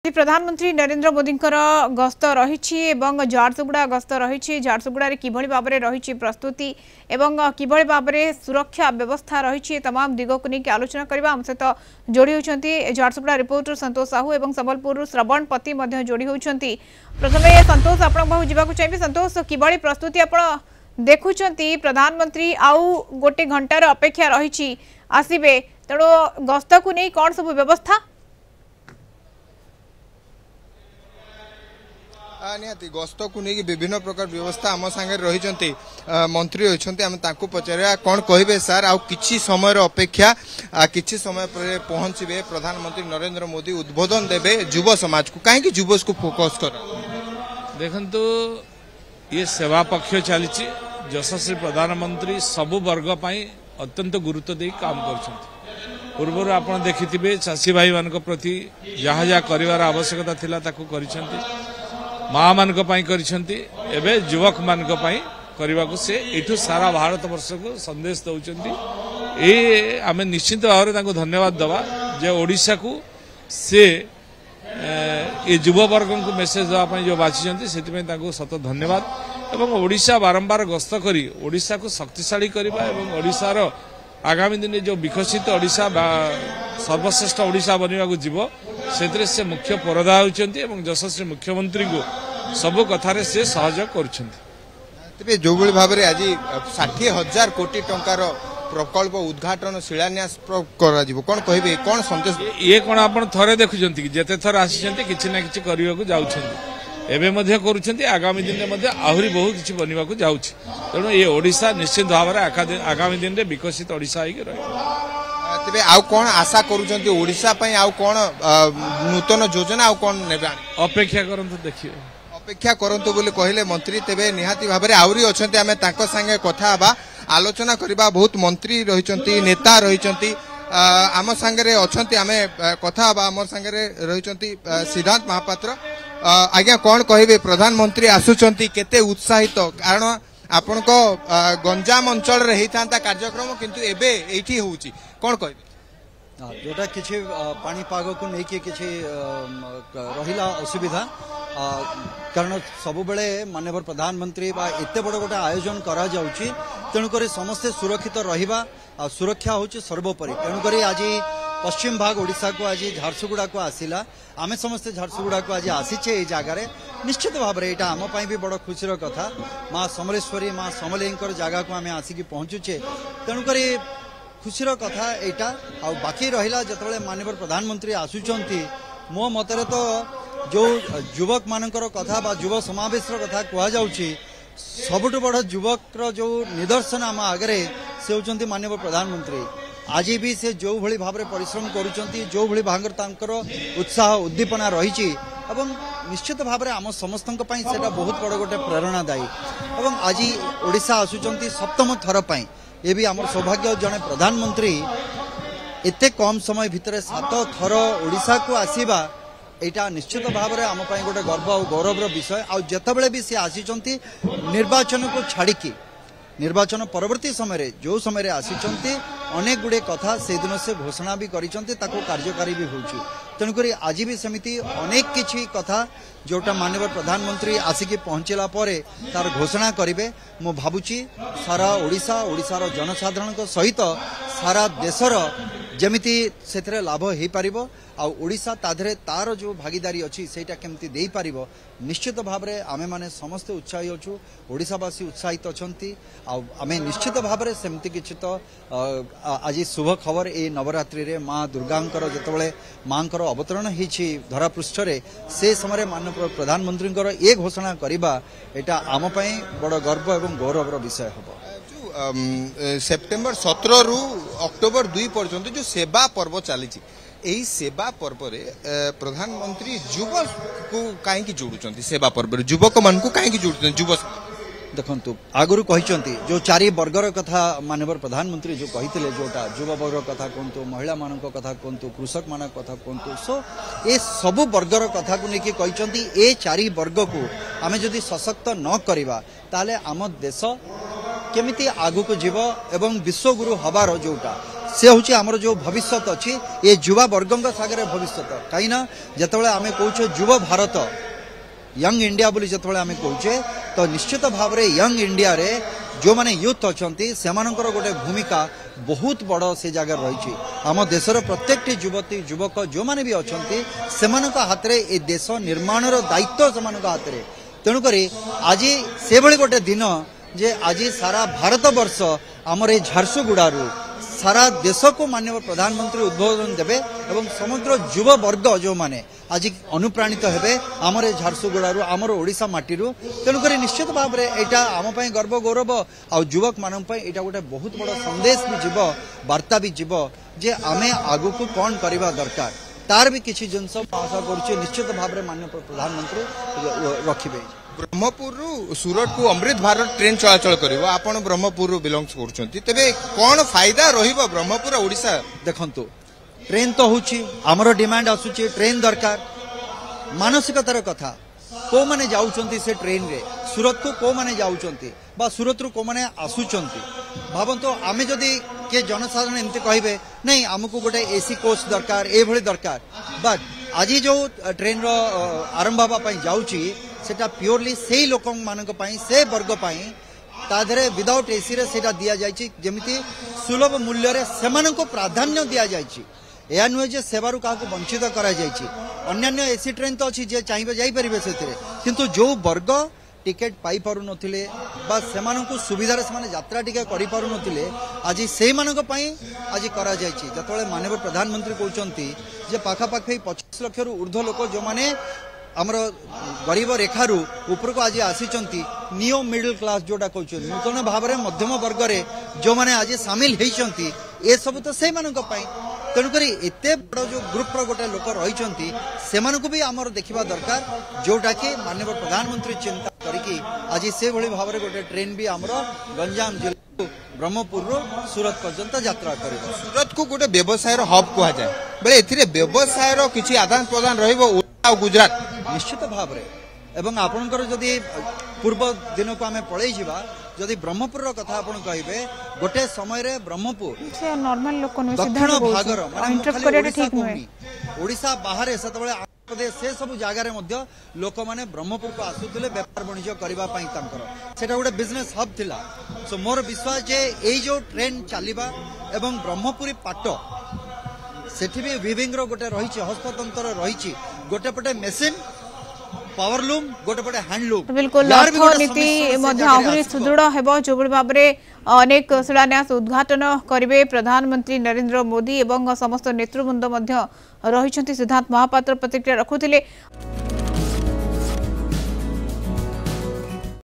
प्रधानमंत्री नरेंद्र मोदी गस्त रही झारसुगुड़ा गस्त रही झारसुगुड़ा किभली भाव में रही प्रस्तुति एवं किभली भाव में सुरक्षा व्यवस्था रही तमाम दिग को लेकिन आलोचना करबा हम सहित जोड़ी होती झारसुगुड़ा रिपोर्टर संतोष साहू और संबलपुर श्रवण पति जोड़ी होती प्रथम संतोष आपको जावाक चाहिए। संतोष किभली प्रस्तुति आप देखुंट प्रधानमंत्री आउ गोटे घंटार अपेक्षा रही आसबे तेणु गस्त को नहीं कौन सब व्यवस्था निहाती गस्त को लेकिन विभिन्न प्रकार व्यवस्था आम सांगे रही मंत्री होती आम पचारा कौन कहे सार आ किछि समय अपेक्षा किछि समय पर पहुंचे प्रधानमंत्री नरेंद्र मोदी उद्बोधन देवे युव समाज को कहीं युव को फोकस कर देखु ये सेवा पक्ष चली यशस्वी प्रधानमंत्री सबु वर्ग अत्यंत गुरुत्व दे काम कर पूर्व आप देखिथे चाषी भाई मान प्रति जहाँ जहाँ कर आवश्यकता थिला ताकू करिसेंती माँ मान एवं युवक मान करने को से इठू सारा भारत वर्ष को संदेश दौरान ये आम निश्चित भाव में धन्यवाद दवा जे ओडिशा को से ये युव वर्ग को मेसेज देवाई जो बाछी से सत धन्यवाद एवं ओडिशा बारंबार गस्त करी ओडिशा को शक्तिशाली करने एवं ओडिशार आगामी दिन जो विकसित ओडिशा सर्वश्रेष्ठ ओडिशा बनवा को जीव से मुख्य परदा होती यशस्वी मुख्यमंत्री को सबु कथार से सहयोग कर जो भाव में आज 60,000 कोटी टंकार प्रकल्प उद्घाटन शिलान्यास कौन कहे कौन संदेश ये कौन आप थे देखुं कि जिते थर आसी किसी ना कि करने को जाऊँच आगामी दिन में आहरी बहुत किसी बनवा को जाऊँच तेणु ये ओडिशा निश्चित भाव में आगामी दिन में विकसित ओडिशा हो तेरे आउ कौन आशा करूछंती ओडिशा पई आउ कौन नूतन योजना आउ कौन नेबा अपेक्षा करंतु देखिए अपेक्षा करंतु बोली कहले मंत्री तेबे निहाती भाव में आउरी अछंती आमे ताको संगे कथा बा आलोचना करबा बहुत मंत्री रहिचंती नेता रहिचंती आम संगे अछंती आमे कथा बा आम संगे रहिचंती सिद्धांत महापात्र आज्ञा कौन कहबे प्रधानमंत्री आसुचंती केते उत्साहित कारण आपण को गंजाम अंचल रे हेतांता कार्यक्रम किंतु एबे एठी होउची कौन कहबे जोटा किछि पानीपाग को लेकिन किछि रहिला असुविधा कारण सबु बेले माननीय प्रधानमंत्री बा एते बड़ गोटे आयोजन करा जाउची तेणुकरी समस्ते सुरक्षित रहिबा सुरक्षा होची सर्वोपरि तेणुकरी आज पश्चिम भाग ओडिशा को आज झारसुगुड़ा को आसिला आमे समस्ते झारसुगुड़ा को आज आसीचे ए जगार निश्चित भाव में यहाँ आम भी बड़ खुशीर कथा माँ समलेश्वरी माँ समलेई जगह को आम आसिक पहुँचुचे तेणुक खुशीर कथा यहाँ आ बाकी रहा जो माननीय प्रधानमंत्री आसुचंती मो मतरे तो जो युवक मानकर कथा बा युव समावेश कथा कहुच्छी सबुठ बड़ युवक जो निदर्शन आम आगे से होती माननीय प्रधानमंत्री आज भी से जो भली भाव में परिश्रम करुचंती जो भली भाव तांकर उत्साह उद्दीपना रही एवं निश्चित भाव में आम समस्त बहुत बड़ गोटे प्रेरणादायी एवं आज ओडिशा आसुचंती सप्तम थर पर ये भी आम सौभाग्य जड़े प्रधानमंत्री एते कम समय भितर 7 थर ओडिशा को आसीबा एटा निश्चित भाव में आम गोटे गर्व और गौरव विषय आ जितेबले भी सी आसी निर्वाचन को छाड़िकी निर्वाचन परवर्ती समय जो समय आसी अनेक गुड़े कथा से दिन से घोषणा भी करिसेंती ताको कार्यकारी भी होची तेणुक आज भी सेमिति अनेक किछि कथा जोटा माननीय प्रधानमंत्री आसिक पहुँचला तार घोषणा करेंगे मु भावुची सारा ओडिशा ओडिशार जनसाधारण सहित सारा देशर जमिति से लाभ हो पारिबो आ ओडिशा ताधरे तार जो भागीदारी अच्छी सेटा केमती दे पारिबो निश्चित भाव में आमे माने समस्त उत्साही अच्छु ओडिशावासी उत्साहित अछंती आमे निश्चित भाव में सेमती किछि तो आज शुभ खबर ए नवरात्रि रे माँ दुर्गांकर जतबले मांकर अवतरण होइछि धरापृष्ठ रे से समय माननीय प्रधानमंत्री ये घोषणा करबा एटा आम पई बड़ गर्व एवं गौरव विषय हबो सेप्टेम्बर 17 रु अक्टोबर 2 पर्यंत जो सेवा पर्व चली यही सेवा पर्व रे प्रधानमंत्री युवक को कहीं जोड़ुचंती सेवा पर्व रे युवक मान को कहीं जोड़ुचंती युवक देखंतु आगुरु कहिचंती जो 4 वर्गर कथा माननीय प्रधानमंत्री जो कहितले जोटा युवा वर्ग कथा कहतु महिला मानक कथा कहतु कृषक मान कथा कहतु सो ए सबु वर्गर कथा को लेकिन कहिचंती ए 4 वर्ग को आमे जदि सशक्त न करिबा ताले आम देश केमिति आगु को जीव एवं विश्वगुरु हबार जोटा से हूँ आमर जो भविष्य अच्छी ये युवा वर्ग सागर भविष्य कहीं जिते आम कहे युव भारत यंग इंडिया बोली जिते आम कहे तो निश्चित भाव में यंग इंडिया रे जो माने यूथ अच्छा से गोटे भूमिका बहुत बड़ से जगह रही आम देशर प्रत्येक युवती युवक जो माने भी अच्छा से हाथ में ये देश निर्माण दायित्व से हाथ में तेणुक आज से भली गोटे दिन जे आज सारा भारत वर्ष आमर ये झारसुगुड़ारू सारा देश को माननीय प्रधानमंत्री उद्बोधन देवे एवं समग्र युव वर्ग जो माने आज अनुप्राणित हेबे आमर ये झारसुगुड़ारू आमर ओडिशा माटीरू तेणुक निश्चित भाव में यहाँ आम गर्व गौरव आ युवक मान गोटे बहुत बड़ संदेश भी जीव वार्ता भी जीव जे आम आगु को कौन करवा दरकार तार भी किसी जिनस आशा करुच्छे निश्चित भाव में माननीय प्रधानमंत्री रखिबे। ब्रह्मपुर सूरत को अमृत भारत ट्रेन चलाचल करिवो आपण ब्रह्मपुर बिलोंग्स करछंती तेबे कोन फायदा रहिबो ब्रह्मपुर ओडिशा देखंतु ट्रेन तो होची हमरो डिमांड आसुची ट्रेन दरकार मानसिकतार कथा को माने जाउचंती से ट्रेन रे सूरत को माने जाउचंती बा सूरत रु को माने आसुचंती भाबंतो आमे जदी के जनसाधारण एमती कहिबे नहीं हमकु गोटे एसी कोच दरकार ए भली दरकार बट आज जो ट्रेन रो आरंभ हबा पई जाउची सेटा प्योरली से लोक मानक पई से वर्ग पई ताधरे विदाउट एसी रे सेटा दिया जायछि जेमिति सुलभ मूल्य रे सेमान को प्राधान्य दिया जायछि या नुहे जे सेवारु काहको वंचित करा जायछि अन्य एसी ट्रेन तो अछि जे चाहिबे जाई परिबे सेतिरे किंतु जो वर्ग टिकेट पाई पारु नथिले बा सेमान को सुविधा रे सेमान यात्रा टिके करि पारु नथिले आज सेई मानक पई आज करा जायछि जतले माननीय प्रधानमंत्री कहउचंती जे पाखा पाखै 25 लाख रु ऊर्ध्व लोक जो माने आमर गरीब रेखारू ऊपर को आज आसीचंती नियो मिडिल क्लास जोटा कहउछ नूतन भाव में मध्यम वर्ग रे जो माने आज शामिल हेइचंती ए सब तो से मानक पई तेणुक एते बड़ जो ग्रुप रो गोटे लोक रही से भी आमर देखा दरकार जोटा कि माननीय प्रधानमंत्री चिंता करिकी आज से भली भाव में गोटे ट्रेन भी आमर गंजाम जिला ब्रह्मपुर सूरत पर्यंत यात्रा कर सूरत को गोटे व्यवसाय हब कह जाए बेले एथिरे व्यवसाय किछि आदान प्रदान रहिबो ओडिशा गुजरात निश्चित भाव में एवं आपणकर जदि पूर्व दिन को आम पलि जावा जदि ब्रह्मपुर कथा आपण कहिबे गोटे समय रे ब्रह्मपुर से नॉर्मल लोक न दक्षिण भागर इंटरप्ट करे ठीक नै ओडिशा बाहर सेतबेले आंध्र प्रदेश से सब जगह रे मध्य लोक माने ब्रह्मपुर को आसुतले व्यापार वाणिज्य करबा पई तांकर सेटा गोटे बिजनेस हब थिला सो मोर विश्वास जे एई जो ट्रेन चलीबा एवं ब्रह्मपुरी पाट सेठी भी विविंग रो गोटे रहिछि हस्ततंत्र रहिछि गोटे पटे मेसिन पावरलूम गोटे पटे हैंडलूम बिल्कुल अर्थनीति मध्य आहुरी सुदृढ़ हेबो जोबल भाबरे अनेक शिलान्यास उद्घाटन करिवे प्रधानमंत्री नरेंद्र मोदी एवं समस्त नेतृवृंद मध्य रहिछंती सिद्धार्थ महापात्र प्रतिक्रिया रखुथिले।